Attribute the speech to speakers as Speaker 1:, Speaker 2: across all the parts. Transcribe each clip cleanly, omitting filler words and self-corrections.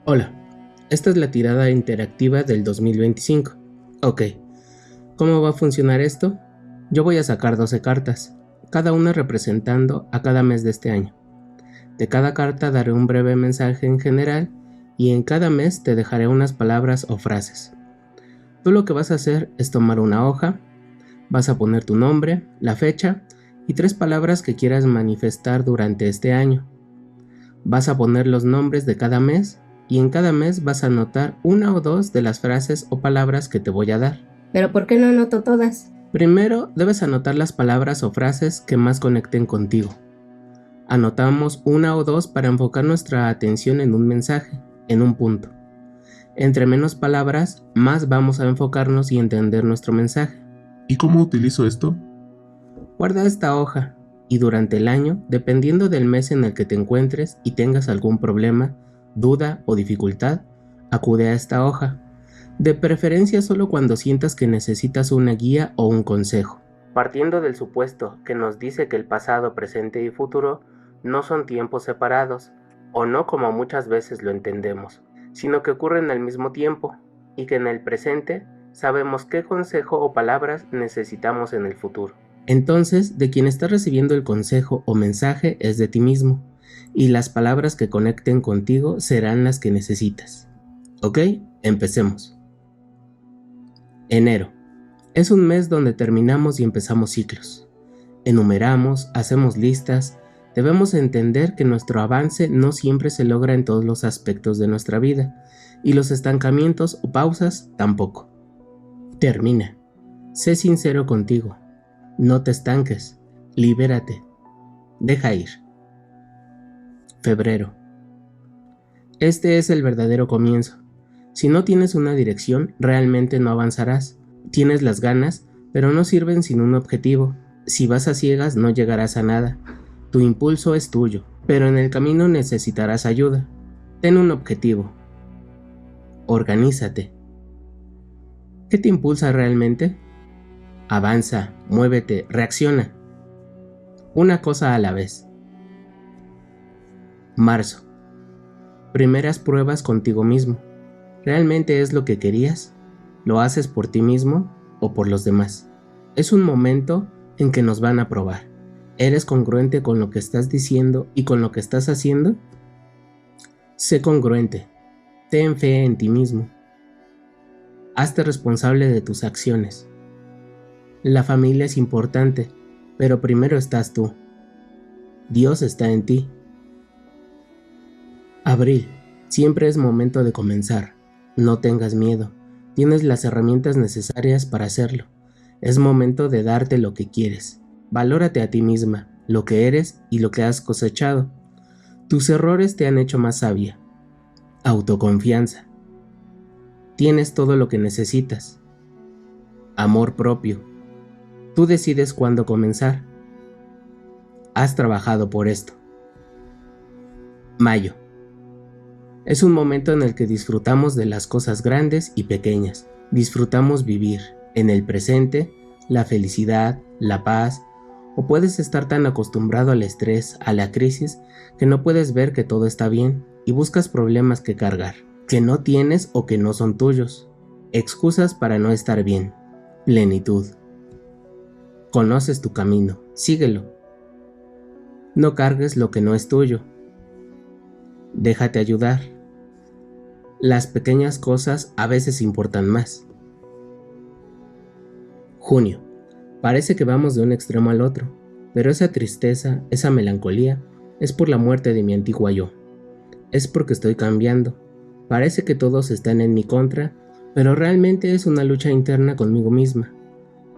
Speaker 1: Hola, esta es la tirada interactiva del 2025. Ok, ¿cómo va a funcionar esto? Yo voy a sacar 12 cartas, cada una representando a cada mes de este año. De cada carta daré un breve mensaje en general y en cada mes te dejaré unas palabras o frases. Tú lo que vas a hacer es tomar una hoja, vas a poner tu nombre, la fecha y 3 palabras que quieras manifestar durante este año. Vas a poner los nombres de cada mes y en cada mes vas a anotar una o dos de las frases o palabras que te voy a dar.
Speaker 2: ¿Pero por qué no anoto todas?
Speaker 1: Primero debes anotar las palabras o frases que más conecten contigo. Anotamos una o dos para enfocar nuestra atención en un mensaje, en un punto. Entre menos palabras, más vamos a enfocarnos y entender nuestro mensaje.
Speaker 3: ¿Y cómo utilizo esto?
Speaker 1: Guarda esta hoja y durante el año, dependiendo del mes en el que te encuentres y tengas algún problema, duda o dificultad, acude a esta hoja. De preferencia solo cuando sientas que necesitas una guía o un consejo. Partiendo del supuesto que nos dice que el pasado, presente y futuro no son tiempos separados, o no como muchas veces lo entendemos, sino que ocurren al mismo tiempo, y que en el presente sabemos qué consejo o palabras necesitamos en el futuro. Entonces, de quien está recibiendo el consejo o mensaje es de ti mismo, y las palabras que conecten contigo serán las que necesitas. ¿Ok? Empecemos. Enero. Es un mes donde terminamos y empezamos ciclos. Enumeramos, hacemos listas, debemos entender que nuestro avance no siempre se logra en todos los aspectos de nuestra vida, y los estancamientos o pausas tampoco. Termina. Sé sincero contigo. No te estanques. Libérate. Deja ir. Febrero. Este es el verdadero comienzo. Si no tienes una dirección, realmente no avanzarás. Tienes las ganas, pero no sirven sin un objetivo. Si vas a ciegas, no llegarás a nada. Tu impulso es tuyo, pero en el camino necesitarás ayuda. Ten un objetivo. Organízate. ¿Qué te impulsa realmente? Avanza, muévete, reacciona. Una cosa a la vez. Marzo. Primeras pruebas contigo mismo. ¿Realmente es lo que querías? ¿Lo haces por ti mismo o por los demás? Es un momento en que nos van a probar. ¿Eres congruente con lo que estás diciendo y con lo que estás haciendo? Sé congruente. Ten fe en ti mismo. Hazte responsable de tus acciones. La familia es importante, pero primero estás tú. Dios está en ti. Abril. Siempre es momento de comenzar. No tengas miedo. Tienes las herramientas necesarias para hacerlo. Es momento de darte lo que quieres. Valórate a ti misma, lo que eres y lo que has cosechado. Tus errores te han hecho más sabia. Autoconfianza. Tienes todo lo que necesitas. Amor propio. Tú decides cuándo comenzar. Has trabajado por esto. Mayo. Es un momento en el que disfrutamos de las cosas grandes y pequeñas. Disfrutamos vivir, en el presente, la felicidad, la paz, o puedes estar tan acostumbrado al estrés, a la crisis, que no puedes ver que todo está bien y buscas problemas que cargar, que no tienes o que no son tuyos. Excusas para no estar bien. Plenitud. Conoces tu camino, síguelo. No cargues lo que no es tuyo. Déjate ayudar. Las pequeñas cosas a veces importan más. Junio. Parece que vamos de un extremo al otro, pero esa tristeza, esa melancolía, es por la muerte de mi antiguo yo. Es porque estoy cambiando. Parece que todos están en mi contra, pero realmente es una lucha interna conmigo misma.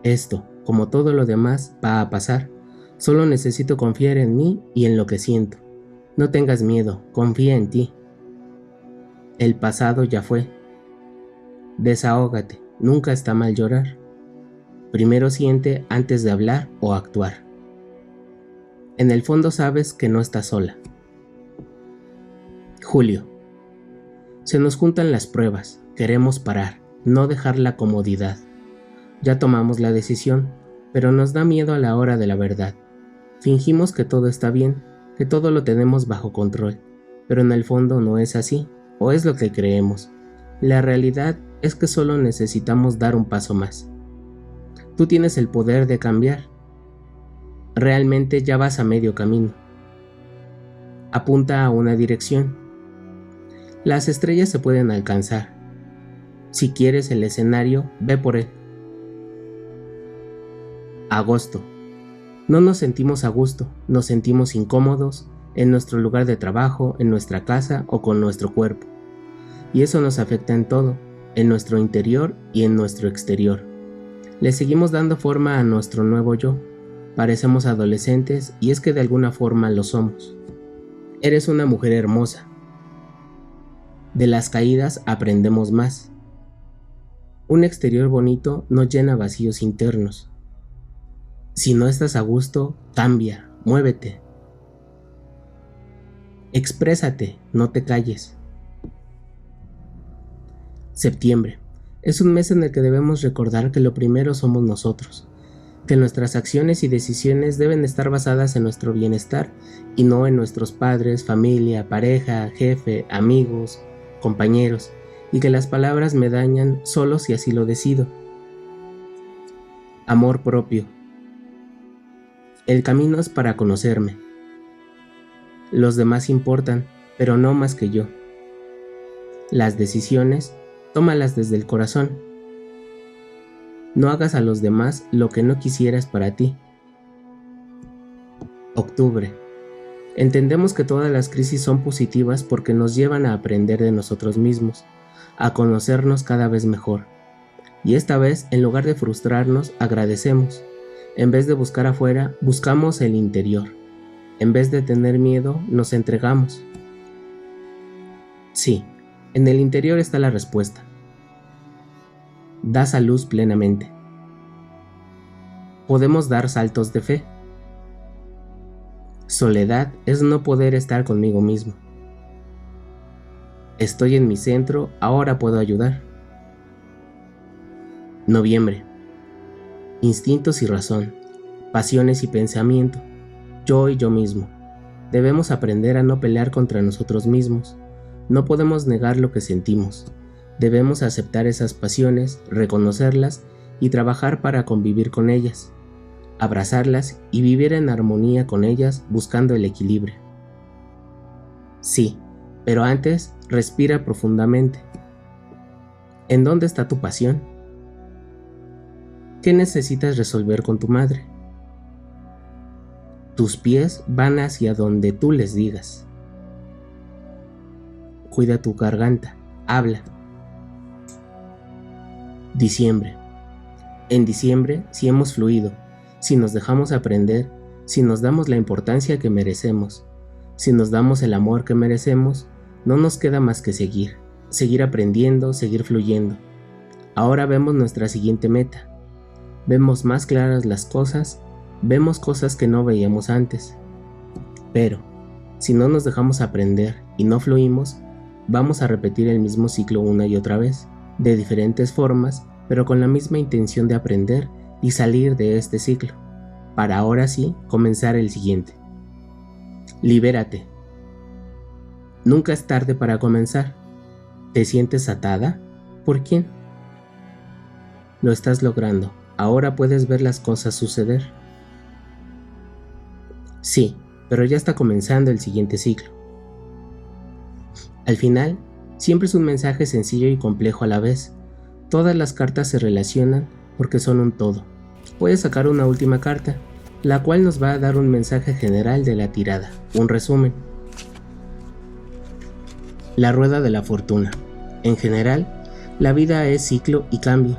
Speaker 1: Esto, como todo lo demás, va a pasar. Solo necesito confiar en mí y en lo que siento. No tengas miedo, confía en ti. El pasado ya fue. Desahógate, nunca está mal llorar. Primero siente antes de hablar o actuar. En el fondo sabes que no estás sola. Julio. Se nos juntan las pruebas, queremos parar, no dejar la comodidad. Ya tomamos la decisión, pero nos da miedo a la hora de la verdad. Fingimos que todo está bien, que todo lo tenemos bajo control, pero en el fondo no es así. o es lo que creemos. La realidad es que solo necesitamos dar un paso más. Tú tienes el poder de cambiar. Realmente ya vas a medio camino. Apunta a una dirección. Las estrellas se pueden alcanzar. Si quieres el escenario, ve por él. Agosto. No nos sentimos a gusto, nos sentimos incómodos en nuestro lugar de trabajo, en nuestra casa o con nuestro cuerpo. Y eso nos afecta en todo, en nuestro interior y en nuestro exterior. Le seguimos dando forma a nuestro nuevo yo. Parecemos adolescentes y es que de alguna forma lo somos. Eres una mujer hermosa. De las caídas aprendemos más. Un exterior bonito no llena vacíos internos. Si no estás a gusto, cambia, muévete. Exprésate, no te calles. Septiembre. Es un mes en el que debemos recordar que lo primero somos nosotros, que nuestras acciones y decisiones deben estar basadas en nuestro bienestar y no en nuestros padres, familia, pareja, jefe, amigos, compañeros, y que las palabras me dañan solo si así lo decido. Amor propio. El camino es para conocerme. Los demás importan, pero no más que yo. Las decisiones, tómalas desde el corazón. No hagas a los demás lo que no quisieras para ti. Octubre. Entendemos que todas las crisis son positivas porque nos llevan a aprender de nosotros mismos, a conocernos cada vez mejor. Y esta vez, en lugar de frustrarnos, agradecemos. En vez de buscar afuera, buscamos el interior. En vez de tener miedo, nos entregamos. Sí, en el interior está la respuesta. Das a luz plenamente. Podemos dar saltos de fe. Soledad es no poder estar conmigo mismo. Estoy en mi centro, ahora puedo ayudar. Noviembre. Instintos y razón, pasiones y pensamiento, yo y yo mismo. Debemos aprender a no pelear contra nosotros mismos. No podemos negar lo que sentimos. Debemos aceptar esas pasiones, reconocerlas y trabajar para convivir con ellas, abrazarlas y vivir en armonía con ellas buscando el equilibrio. Sí, pero antes respira profundamente. ¿En dónde está tu pasión? ¿Qué necesitas resolver con tu madre? Tus pies van hacia donde tú les digas. Cuida tu garganta, habla. Diciembre. En diciembre, si hemos fluido, si nos dejamos aprender, si nos damos la importancia que merecemos, si nos damos el amor que merecemos, no nos queda más que seguir aprendiendo, seguir fluyendo. Ahora vemos nuestra siguiente meta. Vemos más claras las cosas, vemos cosas que no veíamos antes. Pero, si no nos dejamos aprender y no fluimos, vamos a repetir el mismo ciclo una y otra vez, de diferentes formas, pero con la misma intención de aprender y salir de este ciclo, para ahora sí comenzar el siguiente. Libérate. Nunca es tarde para comenzar. ¿Te sientes atada? ¿Por quién? Lo estás logrando. Ahora puedes ver las cosas suceder. Sí, pero ya está comenzando el siguiente ciclo. Al final, siempre es un mensaje sencillo y complejo a la vez. Todas las cartas se relacionan porque son un todo. Puedes sacar una última carta, la cual nos va a dar un mensaje general de la tirada, un resumen. La rueda de la fortuna. En general, la vida es ciclo y cambio.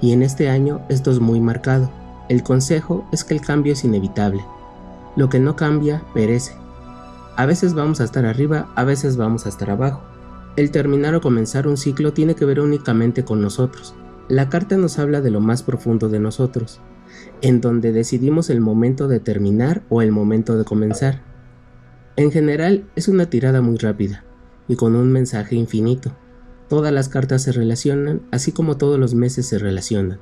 Speaker 1: Y en este año esto es muy marcado. El consejo es que el cambio es inevitable. Lo que no cambia, perece. A veces vamos a estar arriba, a veces vamos a estar abajo. El terminar o comenzar un ciclo tiene que ver únicamente con nosotros. La carta nos habla de lo más profundo de nosotros, en donde decidimos el momento de terminar o el momento de comenzar. En general es una tirada muy rápida y con un mensaje infinito. Todas las cartas se relacionan, así como todos los meses se relacionan.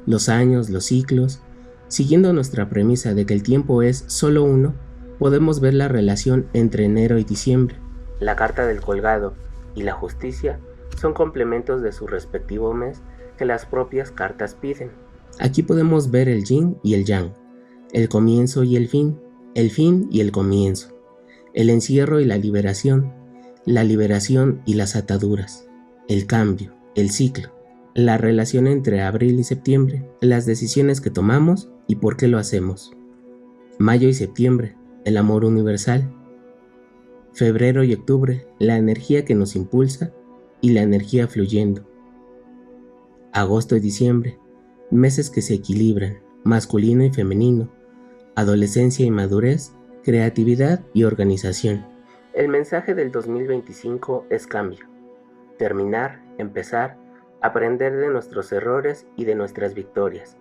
Speaker 1: Los años, los ciclos. Siguiendo nuestra premisa de que el tiempo es solo uno, podemos ver la relación entre enero y diciembre. La carta del colgado, y la justicia son complementos de su respectivo mes que las propias cartas piden. Aquí podemos ver el yin y el yang, el comienzo y el fin y el comienzo, el encierro y la liberación y las ataduras, el cambio, el ciclo, la relación entre abril y septiembre, las decisiones que tomamos y por qué lo hacemos. Mayo y septiembre, el amor universal. Febrero y octubre, la energía que nos impulsa y la energía fluyendo. Agosto y diciembre, meses que se equilibran, masculino y femenino, adolescencia y madurez, creatividad y organización. El mensaje del 2025 es cambio. Terminar, empezar, aprender de nuestros errores y de nuestras victorias.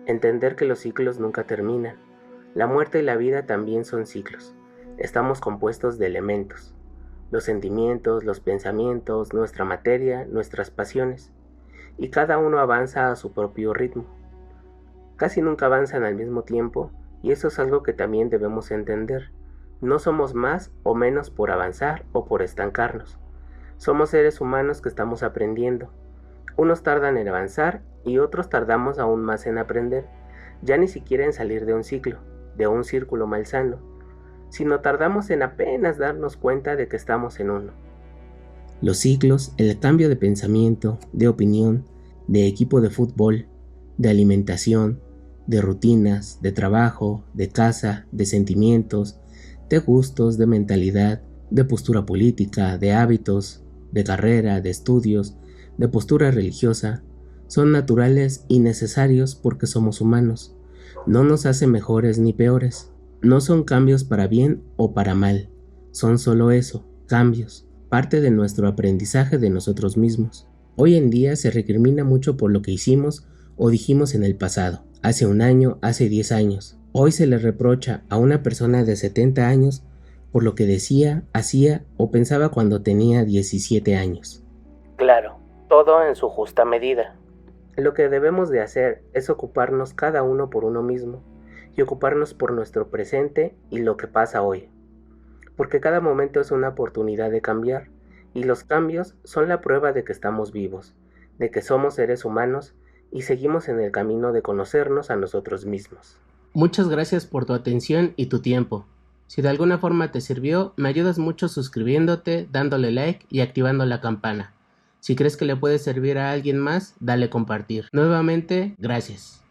Speaker 1: Entender que los ciclos nunca terminan. La muerte y la vida también son ciclos. Estamos compuestos de elementos. Los sentimientos, los pensamientos, nuestra materia, nuestras pasiones. Y cada uno avanza a su propio ritmo. Casi nunca avanzan al mismo tiempo, y eso es algo que también debemos entender. No somos más o menos por avanzar o por estancarnos. Somos seres humanos que estamos aprendiendo. Unos tardan en avanzar y otros tardamos aún más en aprender, ya ni siquiera en salir de un ciclo, de un círculo malsano, sino tardamos en apenas darnos cuenta de que estamos en uno. Los ciclos, el cambio de pensamiento, de opinión, de equipo de fútbol, de alimentación, de rutinas, de trabajo, de casa, de sentimientos, de gustos, de mentalidad, de postura política, de hábitos, de carrera, de estudios, de postura religiosa, son naturales y necesarios porque somos humanos. No nos hace mejores ni peores. No son cambios para bien o para mal. Son solo eso, cambios, parte de nuestro aprendizaje de nosotros mismos. Hoy en día se recrimina mucho por lo que hicimos o dijimos en el pasado, hace un año, hace 10 años. Hoy se le reprocha a una persona de 70 años por lo que decía, hacía o pensaba cuando tenía 17 años. Claro, todo en su justa medida. Lo que debemos de hacer es ocuparnos cada uno por uno mismo y ocuparnos por nuestro presente y lo que pasa hoy. Porque cada momento es una oportunidad de cambiar y los cambios son la prueba de que estamos vivos, de que somos seres humanos y seguimos en el camino de conocernos a nosotros mismos. Muchas gracias por tu atención y tu tiempo. Si de alguna forma te sirvió, me ayudas mucho suscribiéndote, dándole like y activando la campana. Si crees que le puede servir a alguien más, dale compartir. Nuevamente, gracias.